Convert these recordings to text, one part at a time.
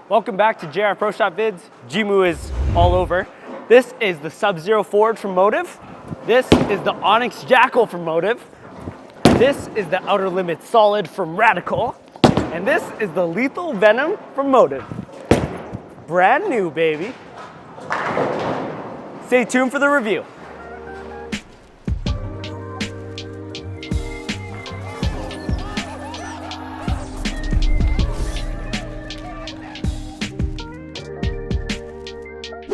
Welcome back to JR Pro Shop Vids. Jimoo is all over. This is the Subzero Forge from Motiv. This is the Onyx Jackal from Motiv. This is the Outer Limits Solid from Radical. And this is the Lethal Venom from Motiv. Brand new, baby. Stay tuned for the review.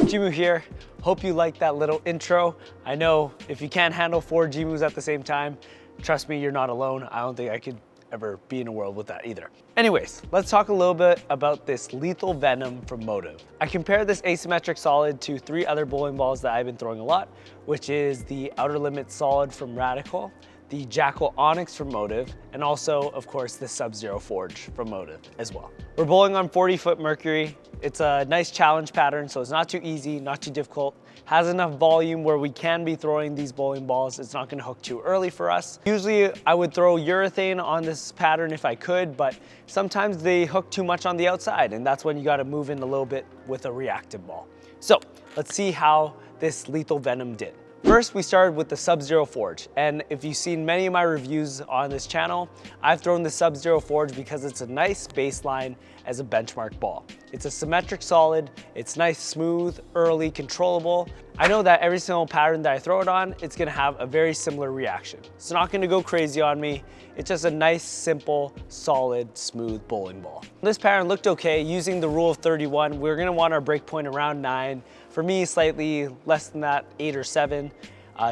Jimoo here. Hope you liked that little intro. I know if you can't handle 4 Jimoos at the same time, trust me, you're not alone. I don't think I could ever be in a world with that either. Anyways, let's talk a little bit about this Lethal Venom from Motiv. I compared this asymmetric solid to 3 other bowling balls that I've been throwing a lot, which is the Outer Limits Solid from Radical, the Jackal Onyx from Motiv, and also, of course, the Subzero Forge from Motiv as well. We're bowling on 40-foot Mercury. It's a nice challenge pattern, so it's not too easy, not too difficult. Has enough volume where we can be throwing these bowling balls. It's not gonna hook too early for us. Usually I would throw urethane on this pattern if I could, but sometimes they hook too much on the outside, and that's when you gotta move in a little bit with a reactive ball. So let's see how this Lethal Venom did. First, we started with the Subzero Forge, and if you've seen many of my reviews on this channel, I've thrown the Subzero Forge because it's a nice baseline as a benchmark ball. It's a symmetric solid, it's nice, smooth, early, controllable. I know that every single pattern that I throw it on, it's gonna have a very similar reaction. It's not gonna go crazy on me. It's just a nice, simple, solid, smooth bowling ball. This pattern looked okay. Using the rule of 31, we're gonna want our break point around 9. For me, slightly less than that, 8 or 7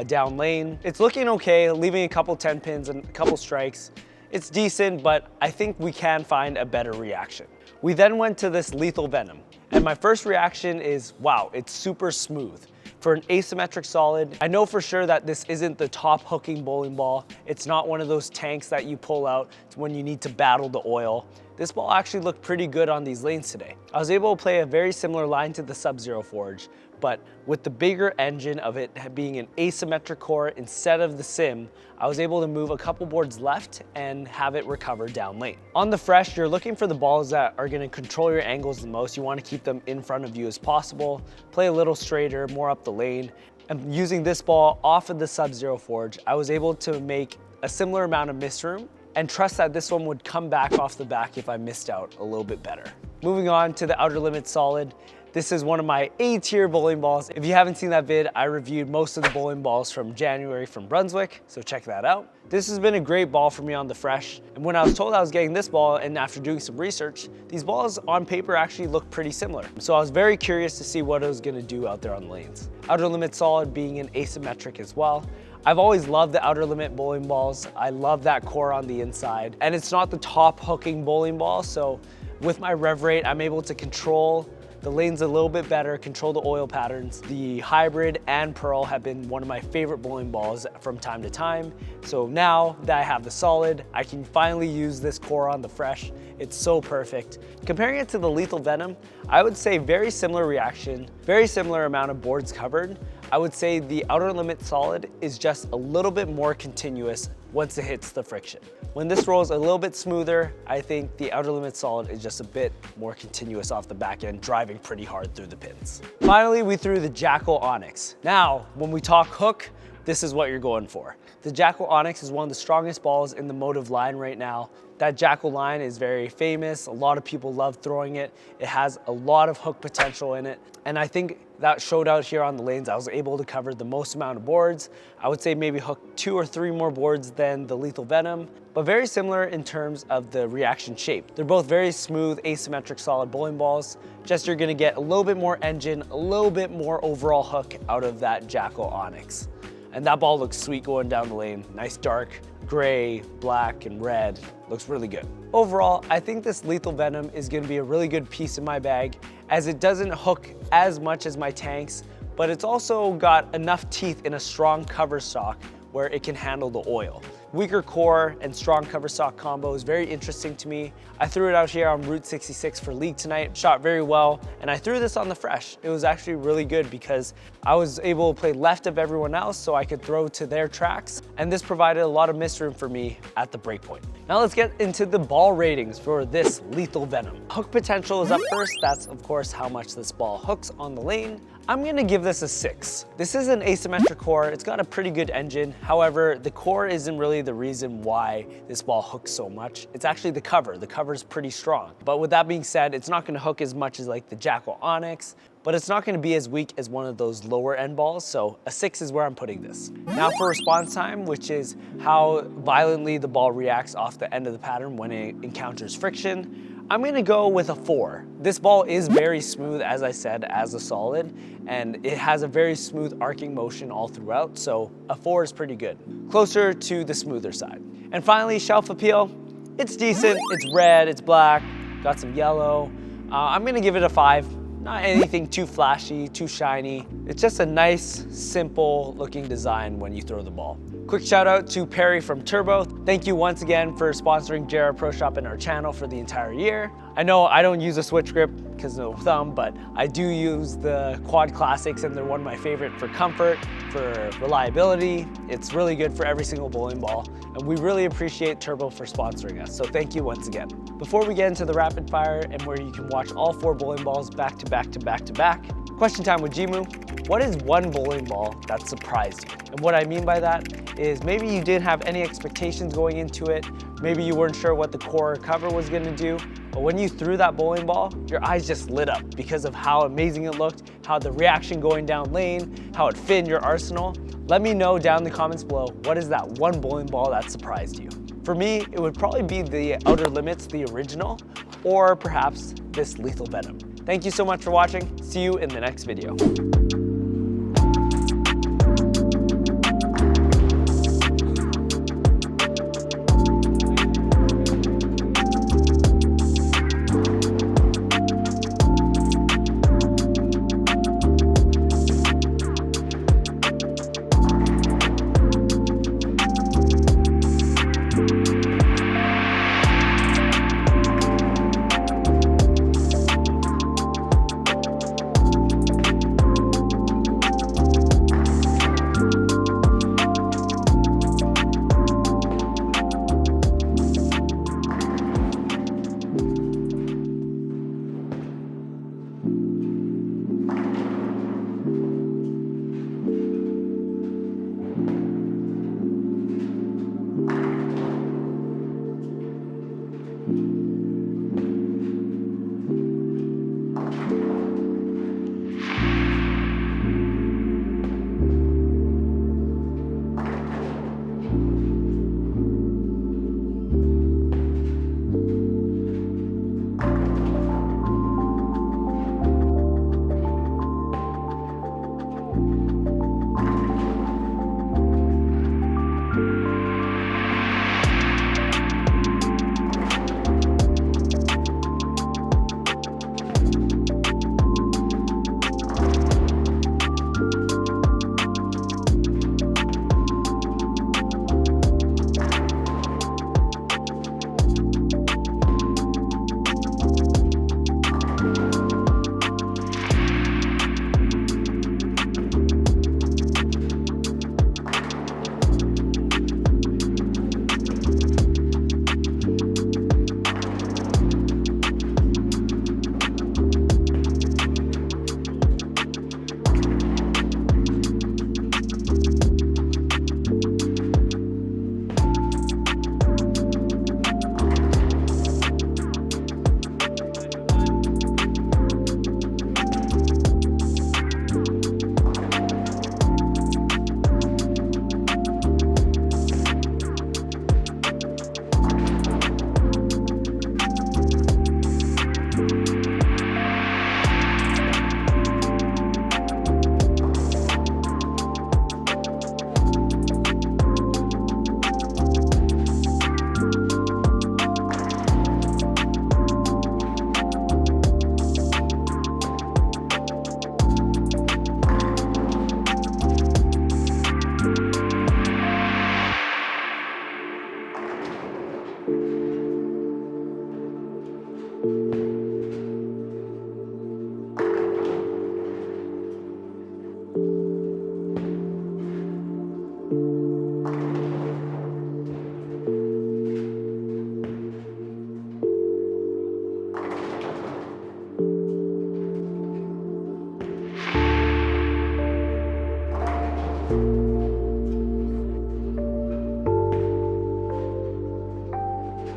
down lane. It's looking okay, leaving a couple 10 pins and a couple strikes. It's decent, but I think we can find a better reaction. We then went to this Lethal Venom, and my first reaction is, wow, it's super smooth. For an asymmetric solid, I know for sure that this isn't the top hooking bowling ball. It's not one of those tanks that you pull out when you need to battle the oil. This ball actually looked pretty good on these lanes today. I was able to play a very similar line to the Subzero Forge, but with the bigger engine of it being an asymmetric core instead of the sim, I was able to move a couple boards left and have it recover down lane. On the fresh, you're looking for the balls that are gonna control your angles the most. You wanna keep them in front of you as possible, play a little straighter, more up the lane. And using this ball off of the Subzero Forge, I was able to make a similar amount of miss room and trust that this one would come back off the back if I missed out a little bit better. Moving on to the Outer Limits Solid. This is one of my A-tier bowling balls. If you haven't seen that vid, I reviewed most of the bowling balls from January from Brunswick, so check that out. This has been a great ball for me on the fresh. And when I was told I was getting this ball, and after doing some research, these balls on paper actually look pretty similar. So I was very curious to see what it was gonna do out there on the lanes. Outer Limit Solid being an asymmetric as well. I've always loved the Outer Limit bowling balls. I love that core on the inside. And it's not the top hooking bowling ball, so with my rev rate, I'm able to control the lanes a little bit better, control the oil patterns. The Hybrid and Pearl have been one of my favorite bowling balls from time to time. So now that I have the solid, I can finally use this core on the fresh. It's so perfect. Comparing it to the Lethal Venom, I would say very similar reaction, very similar amount of boards covered. I would say the Outer Limit Solid is just a little bit more continuous once it hits the friction. When this rolls a little bit smoother, I think the Outer Limit Solid is just a bit more continuous off the back end, driving pretty hard through the pins. Finally, we threw the Jackal Onyx. Now, when we talk hook, this is what you're going for. The Jackal Onyx is one of the strongest balls in the Motiv line right now. That Jackal line is very famous. A lot of people love throwing it. It has a lot of hook potential in it. And I think that showed out here on the lanes. I was able to cover the most amount of boards. I would say maybe hook 2 or 3 more boards than the Lethal Venom, but very similar in terms of the reaction shape. They're both very smooth, asymmetric, solid bowling balls. Just you're gonna get a little bit more engine, a little bit more overall hook out of that Jackal Onyx. And that ball looks sweet going down the lane. Nice dark gray, black, and red. Looks really good. Overall, I think this Lethal Venom is gonna be a really good piece in my bag, as it doesn't hook as much as my tanks, but it's also got enough teeth in a strong cover stock where it can handle the oil. Weaker core and strong cover stock combo is very interesting to me. I threw it out here on Route 66 for league tonight, shot very well, and I threw this on the fresh. It was actually really good because I was able to play left of everyone else so I could throw to their tracks, and this provided a lot of miss room for me at the break point. Now let's get into the ball ratings for this Lethal Venom. Hook potential is up first. That's of course how much this ball hooks on the lane. I'm gonna give this a 6. This is an asymmetric core. It's got a pretty good engine. However, the core isn't really the reason why this ball hooks so much. It's actually the cover. The cover's pretty strong. But with that being said, it's not gonna hook as much as like the Jackal Onyx, but it's not gonna be as weak as one of those lower end balls, so a 6 is where I'm putting this. Now for response time, which is how violently the ball reacts off the end of the pattern when it encounters friction, I'm gonna go with a 4. This ball is very smooth, as I said, as a solid, and it has a very smooth arcing motion all throughout, so a 4 is pretty good. Closer to the smoother side. And finally, shelf appeal. It's decent, it's red, it's black, got some yellow. I'm gonna give it a 5. Not anything too flashy, too shiny. It's just a nice, simple looking design when you throw the ball. Quick shout out to Perry from Turbo. Thank you once again for sponsoring JR Pro Shop in our channel for the entire year. I know I don't use a switch grip because no thumb, but I do use the Quad Classics and they're one of my favorite for comfort, for reliability. It's really good for every single bowling ball. And we really appreciate Turbo for sponsoring us. So thank you once again. Before we get into the rapid fire and where you can watch all 4 bowling balls back to back to back to back, question time with Jimoo. What is one bowling ball that surprised you? And what I mean by that is maybe you didn't have any expectations going into it. Maybe you weren't sure what the core cover was gonna do. But when you threw that bowling ball, your eyes just lit up because of how amazing it looked, how the reaction going down lane, how it fit in your arsenal. Let me know down in the comments below, what is that one bowling ball that surprised you? For me, it would probably be the Outer Limits, the original, or perhaps this Lethal Venom. Thank you so much for watching. See you in the next video.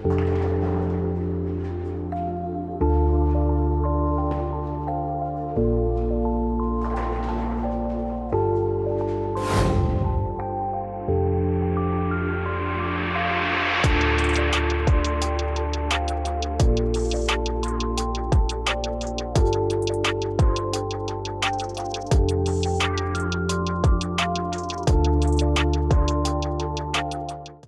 you.